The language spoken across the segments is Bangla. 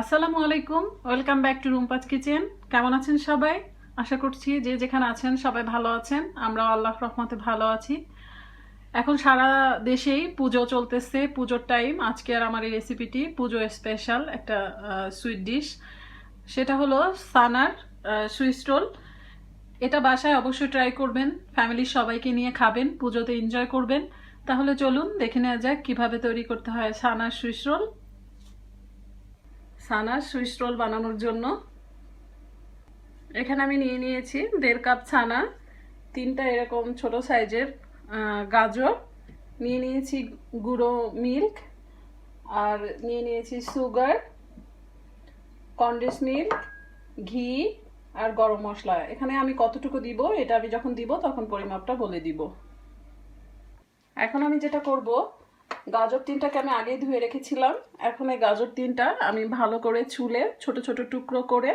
আসসালামু আলাইকুম, ওয়েলকাম ব্যাক টু রুম্পাজ কিচেন। কেমন আছেন সবাই? আশা করছি যে যেখানে আছেন সবাই ভালো আছেন। আমরাও আল্লাহর রহমতে ভালো আছি। এখন সারা দেশেই পুজো চলতেছে, পুজোর টাইম। আজকে আর আমার এই রেসিপিটি পুজো স্পেশাল একটা সুইট ডিশ, সেটা হলো সানার সুইস রোল। এটা বাসায় অবশ্যই ট্রাই করবেন, ফ্যামিলির সবাইকে নিয়ে খাবেন, পুজোতে এনজয় করবেন। তাহলে চলুন দেখে নেওয়া যাক কিভাবে তৈরি করতে হয় সানার সুইস রোল। সানার সুইস রোল বানানোর জন্য এখানে আমি নিয়ে নিয়েছি 1.5 কাপ ছানা, 3টা এরকম ছোট সাইজের গাজর, নিয়ে নিয়েছি গুঁড়ো মিল্ক, আর নিয়ে নিয়েছি সুগার, কনডেন্স মিল্ক, ঘি আর গরম মশলা। এখানে আমি কতটুকু দিব এটা আমি যখন দিব তখন পরিমাপটা বলে দিব। এখন আমি যেটা করব, গাজর 3টাকে আমি আগেই ধুয়ে রেখেছিলাম। এখন এই গাজর 3টা আমি ভালো করে ছুলে ছোট ছোট টুকরো করে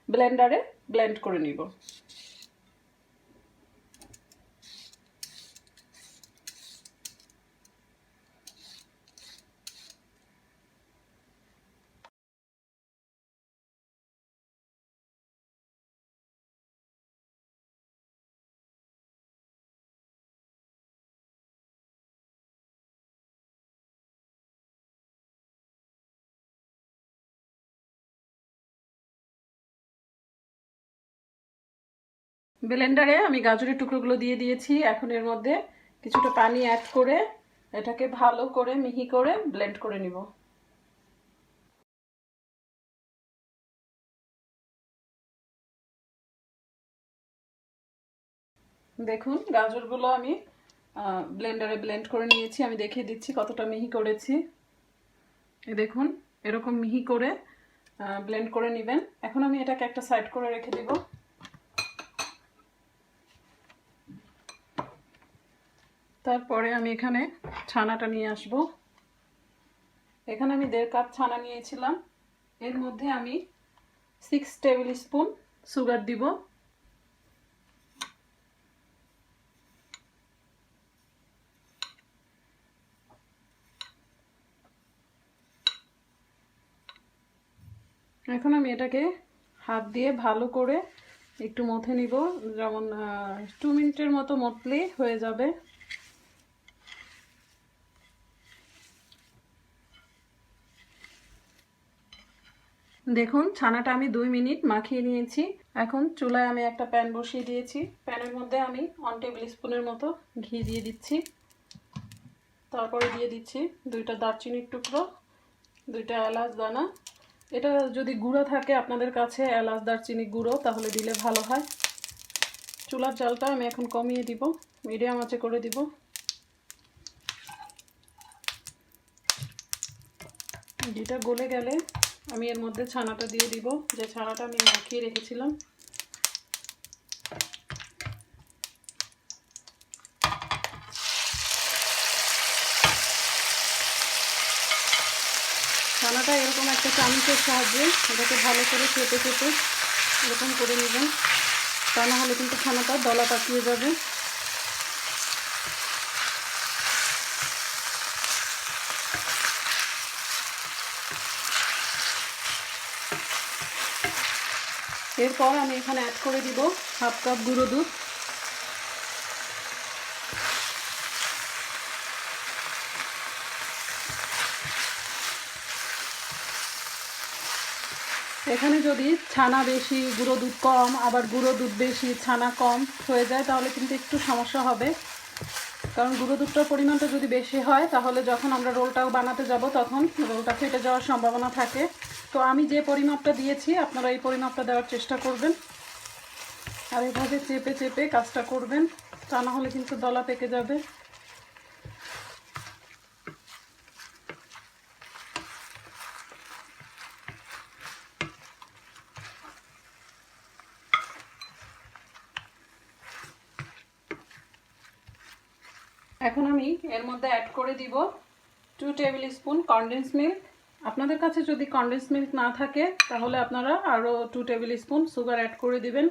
ব্লেন্ডারে ব্লেন্ড করে নিব। ব্লেন্ডারে আমি গাজরের টুকরোগুলো দিয়ে দিয়েছি। এখন এর মধ্যে কিছুটা পানি অ্যাড করে এটাকে ভালো করে মিহি করে ব্লেন্ড করে নিব। দেখুন গাজরগুলো আমি ব্লেন্ডারে ব্লেন্ড করে নিয়েছি। আমি দেখিয়ে দিচ্ছি কতটা মিহি করেছি। দেখুন এরকম মিহি করে ব্লেন্ড করে নেবেন। এখন আমি এটাকে একটা সাইড করে রেখে দিব। তারপরে আমি এখানে ছানাটা নিয়ে আসব। এখানে আমি 1.5 কাপ ছানা নিয়েছিলাম। এর মধ্যে আমি 6 টেবিল স্পুন সুগার দিব। এখন আমি এটাকে হাত দিয়ে ভালো করে একটু মথে নিব, যেমন 2 মিনিটের মতো মথলেই হয়ে যাবে। দেখুন ছানাটা আমি 2 মিনিট মাখিয়ে নিয়েছি। এখন চুলায় আমি একটা প্যান বসিয়ে দিয়েছি। প্যানের মধ্যে আমি 1 টেবিল স্পুনের মতো ঘি দিয়ে দিচ্ছি। তারপরে দিয়ে দিচ্ছি 2টা দারচিনির টুকরো, 2টা এলাচ দানা। এটা যদি গুঁড়ো থাকে আপনাদের কাছে, এলাচ দারচিনি গুঁড়ো, তাহলে দিলে ভালো হয়। চুলার জালটা আমি এখন কমিয়ে দিব, মিডিয়াম আঁচে করে দিব। ঘিটা গলে গেলে আমি এর মধ্যে ছানাটা দিয়ে দিব, যে ছানাটা আমি মাখিয়ে রেখেছিলাম। ছানাটা এরকম একটা চামচের সাহায্যে এটাকে ভালো করে চেপে চেপে এরকম করে নেবেন, তা না হলে কিন্তু ছানাটা দলা পাকিয়ে যাবে। এরপর আমি এখানে অ্যাড করে দিব 1/2 কাপ গুঁড়ো দুধ। এখানে যদি ছানা বেশি গুঁড়ো দুধ কম, আবার গুঁড়ো দুধ বেশি ছানা কম হয়ে যায় তাহলে কিন্তু একটু সমস্যা হবে। কারণ গুঁড়ো দুধটার পরিমাণটা যদি বেশি হয় তাহলে যখন আমরা রোলটাও বানাতে যাব তখন রোলটা ফেটে যাওয়ার সম্ভাবনা থাকে। তো আমি যে পরিমাপটা দিয়েছি আপনারা এই পরিমাপটা দেওয়ার চেষ্টা করবেন, আর এভাবে চেপে চেপে কাজটা করবেন, তা না হলে কিন্তু দলা পেকে যাবে। এখন আমি এর মধ্যে অ্যাড করে দিব 2 টেবিল স্পুন কনডেন্স মিল্ক। আপনাদের কাছে যদি কনডেন্স মিল্ক না থাকে তাহলে আপনারা আরও 2 টেবিল স্পুন সুগার অ্যাড করে দিবেন।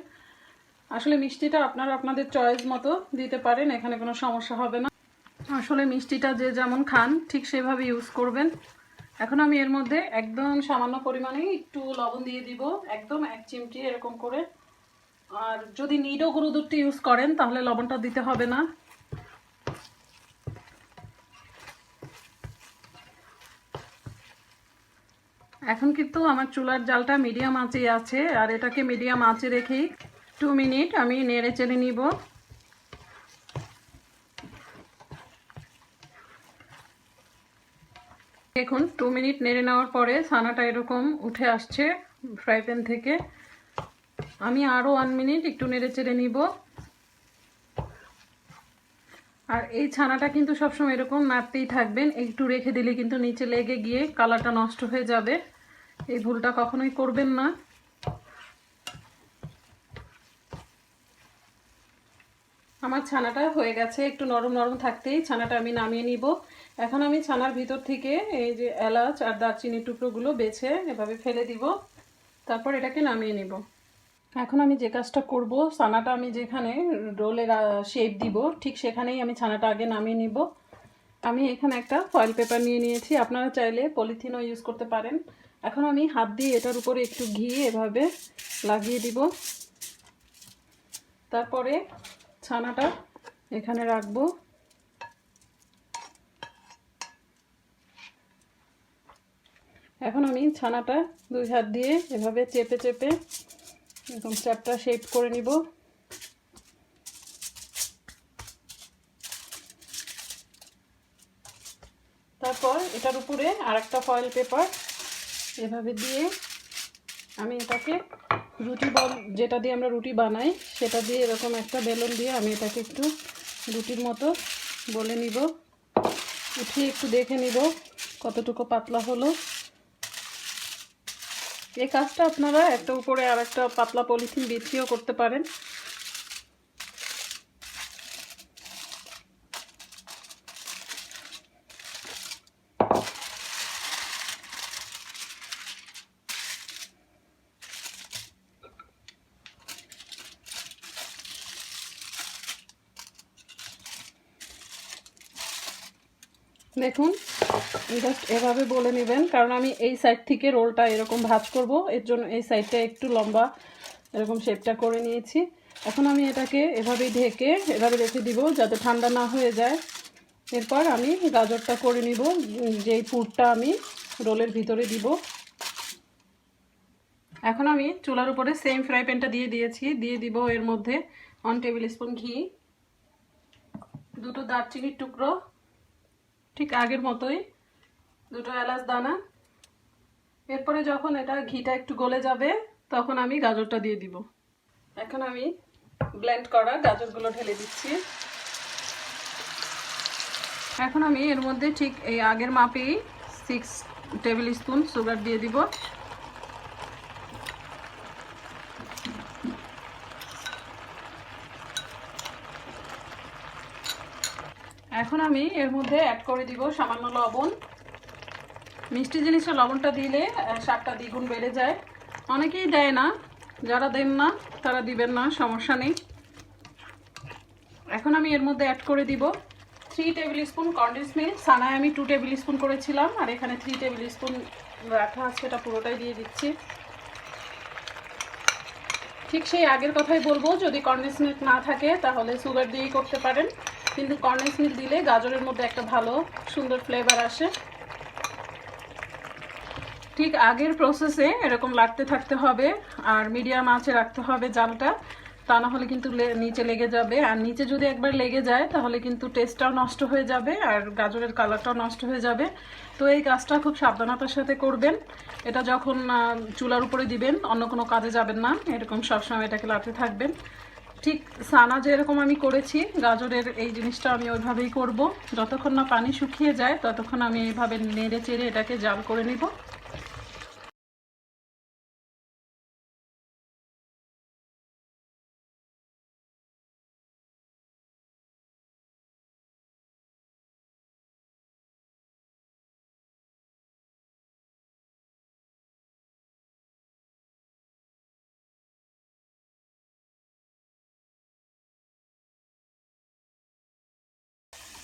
আসলে মিষ্টিটা আপনারা আপনাদের চয়েস মতো দিতে পারেন, এখানে কোনো সমস্যা হবে না। আসলে মিষ্টিটা যে যেমন খান ঠিক সেভাবে ইউজ করবেন। এখন আমি এর মধ্যে একদম সামান্য পরিমাণে একটু লবণ দিয়ে দিব, একদম 1 চিমটি এরকম করে। আর যদি নিডো গরু দুধটি ইউজ করেন তাহলে লবণটা দিতে হবে না। এখন কিন্তু আমার চুলার জালটা মিডিয়াম আঁচে আছে, আর এটাকে মিডিয়াম আঁচে রেখেই 2 মিনিট আমি নেড়ে চেড়ে নিব। দেখুন 2 মিনিট নেড়ে নেওয়ার পরে ছানাটা এরকম উঠে আসছে ফ্রাই প্যান থেকে। আমি আরও 1 মিনিট একটু নেড়ে চেড়ে নিব। আর এই ছানাটা কিন্তু সবসময় এরকম নাড়তেই থাকবেন, একটু রেখে দিলে কিন্তু নিচে লেগে গিয়ে কালারটা নষ্ট হয়ে যাবে। এই ভুলটা কখনোই করবেন না। আমার ছানাটা হয়ে গেছে, একটু নরম নরম থাকতেই ছানাটা আমি নামিয়ে নিব। এখন আমি ছানার ভিতর থেকে এই যে এলাচ আর দারচিনির টুকরোগুলো বেছে এভাবে ফেলে দিব, তারপর এটাকে নামিয়ে নিব। এখন আমি যে কাজটা করব, ছানাটা আমি যেখানে রোলের শেপ দিব ঠিক সেখানেই আমি ছানাটা আগে নামিয়ে নিব। আমি এখানে একটা ফয়েল পেপার নিয়ে নিয়েছি, আপনারা চাইলে পলিথিনও ইউজ করতে পারেন। এখন আমি হাত দিয়ে এটার উপরে একটু ঘি এভাবে লাগিয়ে দিব, তারপরে ছানাটা এখানে রাখবো। এখন আমি ছানাটা 2 হাত দিয়ে এভাবে চেপে চেপে এরকম চ্যাপটা শেপ করে নিব। তারপর এটার উপরে আরেকটা ফয়েল পেপার এভাবে দিয়ে আমি এটাকে রুটি বল, যেটা দিয়ে আমরা রুটি বানাই সেটা দিয়ে এরকম একটা বেলুন দিয়ে আমি এটাকে একটু রুটির মতো বলে নিব। উঠিয়ে একটু দেখে নিব কতটুকু পাতলা হলো। এই কাজটা আপনারা একটা উপরে আর একটা পাতলা পলিথিন বিছিয়েও করতে পারেন। দেখুন জাস্ট এভাবে বলে নেবেন, কারণ আমি এই সাইড থেকে রোলটা এরকম ভাঁজ করব, এর জন্য এই সাইডটা একটু লম্বা এরকম শেপটা করে নিয়েছি। এখন আমি এটাকে এভাবেই ঢেকে এভাবে রেখে দিব যাতে ঠান্ডা না হয়ে যায়। এরপর আমি গাজরটা করে নিব, যেই পুরটা আমি রোলের ভিতরে দিব। এখন আমি চুলার উপরে সেম ফ্রাই প্যানটা দিয়ে দিয়েছি, দিয়ে দিব এর মধ্যে 1 টেবিল স্পুন ঘি, 2টো দারচিনির টুকরো ঠিক আগের মতোই, 2টো এলাচ দানা। এরপরে যখন এটা ঘিটা একটু গলে যাবে তখন আমি গাজরটা দিয়ে দিব। এখন আমি ব্লেন্ড করা গাজরগুলো ঢেলে দিচ্ছি। এখন আমি এর মধ্যে ঠিক এই আগের মাপেই 6 টেবিল স্পুন সুগার দিয়ে দিব। এখন আমি এর মধ্যে অ্যাড করে দিব সামান্য লবণ। মিষ্টি জিনিসে লবণটা দিলে স্বাদটা দ্বিগুণ বেড়ে যায়। অনেকেই দেয় না, যারা দেন না তারা দিবেন না, সমস্যা নেই। এখন আমি এর মধ্যে অ্যাড করে দিব 3 টেবিল স্পুন কনডেন্স মিল্ক। ছানায় আমি 2 টেবিল স্পুন করেছিলাম, আর এখানে 3 টেবিল স্পুন রাখা আছে, এটা পুরোটাই দিয়ে দিচ্ছি। ঠিক সেই আগের কথাই বলবো, যদি কনডেন্স মিল্ক না থাকে তাহলে সুগার দিয়েই করতে পারেন, কিন্তু কনডেন্স মিল্ক দিলে গাজরের মধ্যে একটা ভালো সুন্দর ফ্লেভার আসে। ঠিক আগের প্রসেসে এরকম লাগতে থাকতে হবে, আর মিডিয়াম আঁচে রাখতে হবে জালটা, তা না হলে কিন্তু নিচে লেগে যাবে। আর নিচে যদি একবার লেগে যায় তাহলে কিন্তু টেস্টটাও নষ্ট হয়ে যাবে আর গাজরের কালারটাও নষ্ট হয়ে যাবে। তো এই কাজটা খুব সাবধানতার সাথে করবেন। এটা যখন চুলার উপরে দিবেন অন্য কোনো কাজে যাবেন না, এরকম সবসময় এটাকে লাড়তে থাকবেন। ঠিক ছানা যেরকম আমি করেছি গাজরের এই জিনিসটা আমি ওইভাবেই করব। যতক্ষণ না পানি শুকিয়ে যায় ততক্ষণ আমি এইভাবে নেড়ে চেড়ে এটাকে জাল করে নিব।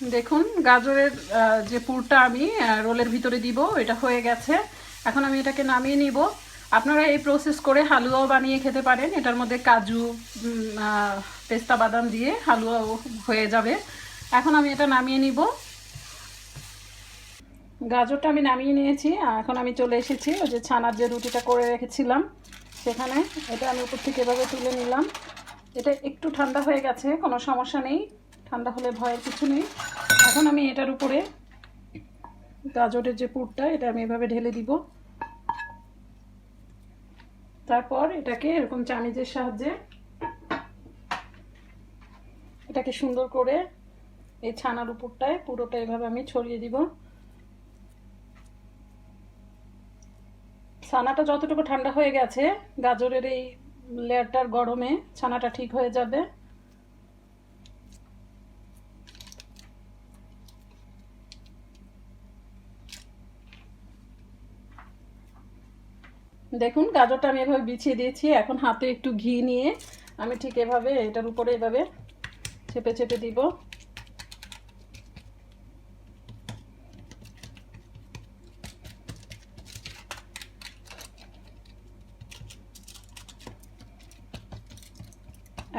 দেখুন গাজরের যে পুরটা আমি রোলের ভিতরে দিব এটা হয়ে গেছে। এখন আমি এটাকে নামিয়ে নিব। আপনারা এই প্রসেস করে হালুয়াও বানিয়ে খেতে পারেন। এটার মধ্যে কাজু পেস্তা বাদাম দিয়ে হালুয়াও হয়ে যাবে। এখন আমি এটা নামিয়ে নিব। গাজরটা আমি নামিয়ে নিয়েছি। এখন আমি চলে এসেছি ওই যে ছানার যে রুটিটা করে রেখেছিলাম সেখানে। এটা আমি উপর থেকে এভাবে তুলে নিলাম। এটা একটু ঠান্ডা হয়ে গেছে, কোনো সমস্যা নেই, ঠান্ডা হলে ভয়ের কিছু নেই। এখন আমি এটার উপরে গাজরের যে পুরটা এটা আমি এভাবে ঢেলে দিব। তারপর এটাকে এরকম চামিচের সাহায্যে এটাকে সুন্দর করে এই ছানার উপরটায় পুরোটা এভাবে আমি ছড়িয়ে দিব। ছানাটা যতটুকু ঠান্ডা হয়ে গেছে গাজরের এই লেয়ারটার গরমে ছানাটা ঠিক হয়ে যাবে। দেখুন গাজরটা আমি এভাবে বিছিয়ে দিয়েছি। এখন হাতে একটু ঘি নিয়ে আমি ঠিক এভাবে এটার উপরে এভাবে চেপে চেপে দিব।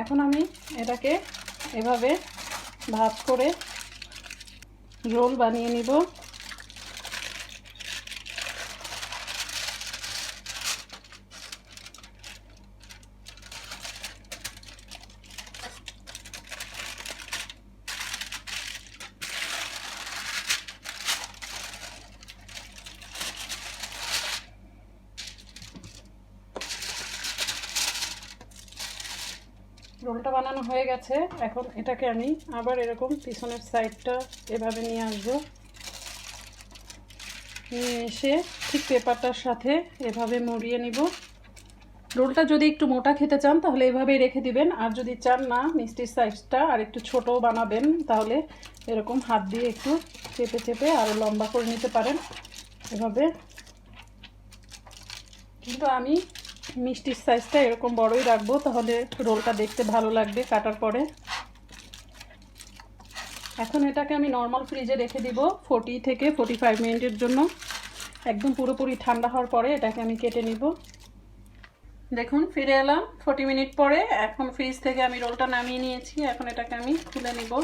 এখন আমি এটাকে এভাবে ভাঁজ করে রোল বানিয়ে নিব। রোলটা বানানো হয়ে গেছে। এখন এটাকে আমি আবার এরকম পিছনের সাইডটা এভাবে নিয়ে আসবো। নিয়ে এসে ঠিক পেপারটার সাথে এভাবে মুড়িয়ে নিব। রোলটা যদি একটু মোটা খেতে চান তাহলে এভাবেই রেখে দিবেন, আর যদি চান না মিষ্টির সাইজটা আর একটু ছোটো বানাবেন তাহলে এরকম হাত দিয়ে একটু চেপে চেপে আরও লম্বা করে নিতে পারেন এভাবে। কিন্তু আমি মিষ্টির সাইজটা এরকম বড়ই রাখবো, তাহলে রোলটা দেখতে ভালো লাগবে কাটার পরে। এখন এটাকে আমি নর্মাল ফ্রিজে রেখে দিব 40 থেকে 45 মিনিটের জন্য। একদম পুরোপুরি ঠান্ডা হওয়ার পরে এটাকে আমি কেটে নিব। দেখুন ফিরে এলাম 40 মিনিট পরে। এখন ফ্রিজ থেকে আমি রোলটা নামিয়ে নিয়েছি। এখন এটাকে আমি খুলে নিব।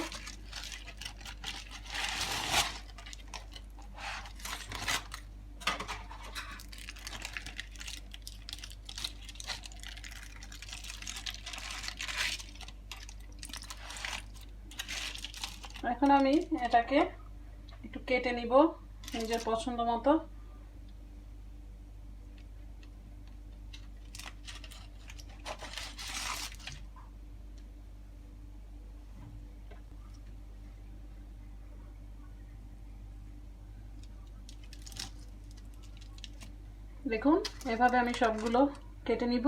এখন আমি এটাকে একটু কেটে নিব নিজের পছন্দ মতো। দেখুন এভাবে আমি সবগুলো কেটে নিব।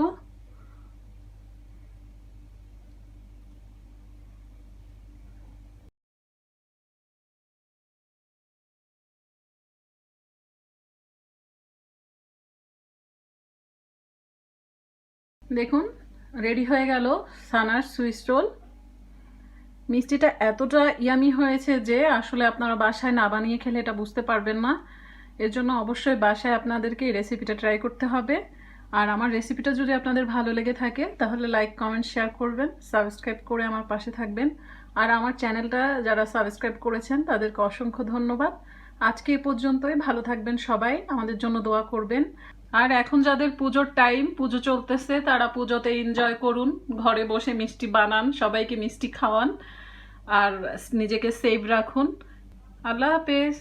দেখুন রেডি হয়ে গেল ছানার সুইস রোল। মিষ্টিটা এতটা ইয়ামি হয়েছে যে আসলে আপনারা বাসায় না বানিয়ে খেলে এটা বুঝতে পারবেন না। এর জন্য অবশ্যই বাসায় আপনাদেরকে এই রেসিপিটা ট্রাই করতে হবে। আর আমার রেসিপিটা যদি আপনাদের ভালো লেগে থাকে তাহলে লাইক কমেন্ট শেয়ার করবেন, সাবস্ক্রাইব করে আমার পাশে থাকবেন। আর আমার চ্যানেলটা যারা সাবস্ক্রাইব করেছেন তাদেরকে অসংখ্য ধন্যবাদ। আজকে এই পর্যন্তই। ভালো থাকবেন সবাই, আমাদের জন্য দোয়া করবেন। আর এখন যাদের পুজোর টাইম, পুজো চলতেছে, তারা পুজোতে এনজয় করুন, ঘরে বসে মিষ্টি বানান, সবাইকে মিষ্টি খাওয়ান আর নিজেকে সেভ রাখুন। আল্লাহ হাফেজ।